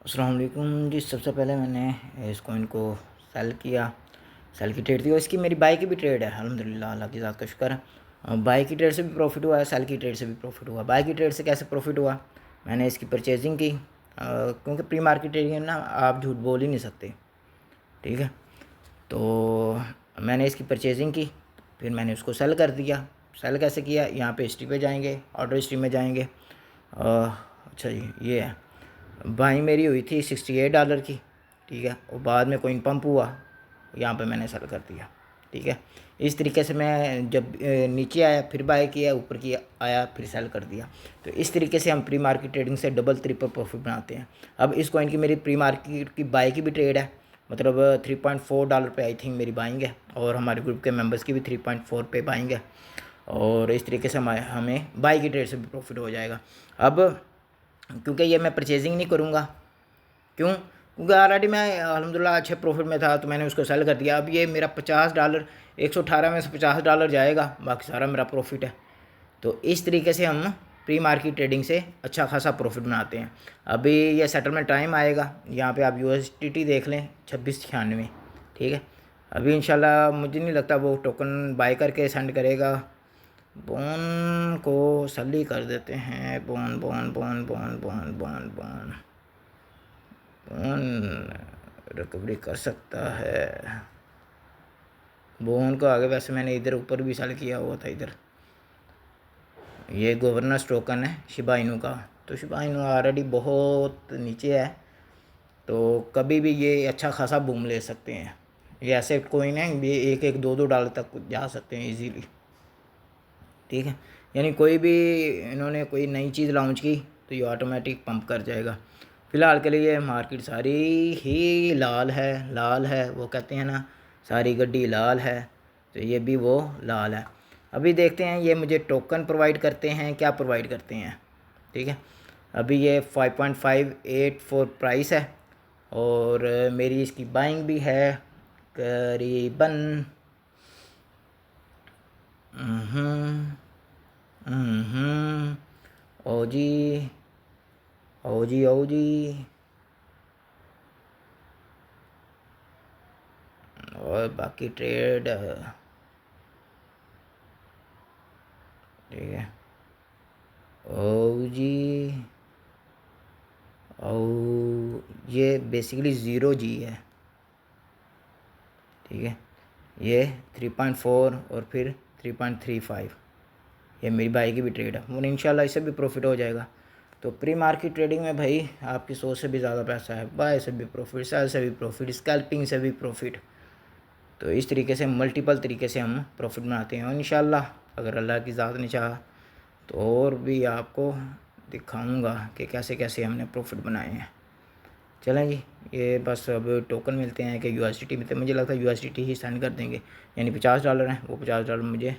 अस्सलाम वालेकुम जी। सबसे पहले मैंने इस कॉइन को सेल किया। सेल की ट्रेड थी और इसकी मेरी बाई की भी ट्रेड है, अल्हम्दुलिल्लाह, अल्लाह की ज़ात का शुक्र है। बाई की ट्रेड से भी प्रॉफिट हुआ है, सेल की ट्रेड से भी प्रॉफिट हुआ। बाई की ट्रेड से कैसे प्रॉफिट हुआ, मैंने इसकी परचेजिंग की, क्योंकि प्री मार्केट ट्रेडिंग में ना आप झूठ बोल ही नहीं सकते, ठीक है। तो मैंने इसकी परचेजिंग की, फिर मैंने उसको सेल कर दिया। सेल कैसे किया, यहाँ पे हिस्ट्री पे जाएंगे, ऑर्डर हिस्ट्री में जाएंगे। अच्छा जी, ये है बाई मेरी हुई थी $68 की, ठीक है। और बाद में कोइन पंप हुआ, यहाँ पे मैंने सेल कर दिया, ठीक है। इस तरीके से मैं जब नीचे आया फिर बाय किया, ऊपर किया आया फिर सेल कर दिया। तो इस तरीके से हम प्री मार्केट ट्रेडिंग से डबल ट्रिपल प्रॉफिट बनाते हैं। अब इस कॉइन की मेरी प्री मार्केट की बाई की भी ट्रेड है, मतलब $3.4 पे आई थिंक मेरी बाइंग है, और हमारे ग्रुप के मेंबर्स की भी 3.4 पे बाइंग है। और इस तरीके से हमें बाई की ट्रेड से भी प्रॉफिट हो जाएगा। अब क्योंकि ये मैं परचेजिंग नहीं करूँगा, क्योंकि ऑलरेडी मैं अल्हम्दुलिल्लाह अच्छे प्रॉफिट में था, तो मैंने उसको सेल कर दिया। अब ये मेरा $50, 118 में से $50 जाएगा, बाकी सारा मेरा प्रॉफिट है। तो इस तरीके से हम प्री मार्केट ट्रेडिंग से अच्छा खासा प्रॉफिट बनाते हैं। अभी ये सेटलमेंट टाइम आएगा, यहाँ पे आप USDT देख लें 2696, ठीक है। अभी इंशाल्लाह मुझे नहीं लगता वो टोकन बाय करके सेंड करेगा। बोन को सली कर देते हैं, bone bone bone bone bone bone bone bone recovery कर सकता है। बोन को आगे वैसे मैंने इधर ऊपर भी सेल किया हुआ था। इधर ये गवर्नेंस टोकन है शिबा इनू का, तो शिबा इनू ऑलरेडी बहुत नीचे है, तो कभी भी ये अच्छा खासा बूम ले सकते हैं। ये ऐसे कोइन है, ये $1-2 तक जा सकते हैं इजीली, ठीक है। यानी कोई भी इन्होंने कोई नई चीज़ लॉन्च की तो ये ऑटोमेटिक पंप कर जाएगा। फ़िलहाल के लिए मार्केट सारी ही लाल है, लाल है, वो कहते हैं ना सारी गड्डी लाल है, तो ये भी वो लाल है। अभी देखते हैं ये मुझे टोकन प्रोवाइड करते हैं, क्या प्रोवाइड करते हैं, ठीक है। अभी ये 5.584 प्राइस है, और मेरी इसकी बाइंग भी है करीबन ओ जी, ओ जी, ओ जी, और बाकी ट्रेड, ठीक है। ओ जी, ओ ये बेसिकली 0G है, ठीक है। ये 3.4 और फिर 3.35, ये मेरी भाई की भी ट्रेड है, वो इंशाल्लाह इससे भी प्रॉफिट हो जाएगा। तो प्री मार्केट ट्रेडिंग में भाई आपकी सोच से भी ज़्यादा पैसा है, बाय से भी प्रॉफिट, सेल से भी प्रॉफिट, स्कैल्पिंग से भी प्रॉफिट। तो इस तरीके से मल्टीपल तरीके से हम प्रॉफिट बनाते हैं, और इंशाल्लाह अगर अल्लाह की ज़ात ने चाहा तो और भी आपको दिखाऊंगा कि कैसे कैसे हमने प्रॉफिट बनाए हैं। चलें जी, ये बस अब टोकन मिलते हैं कि USDT मिलते हैं, मुझे लगता है USDT ही सेंड कर देंगे, यानी $50 हैं, वो $50 मुझे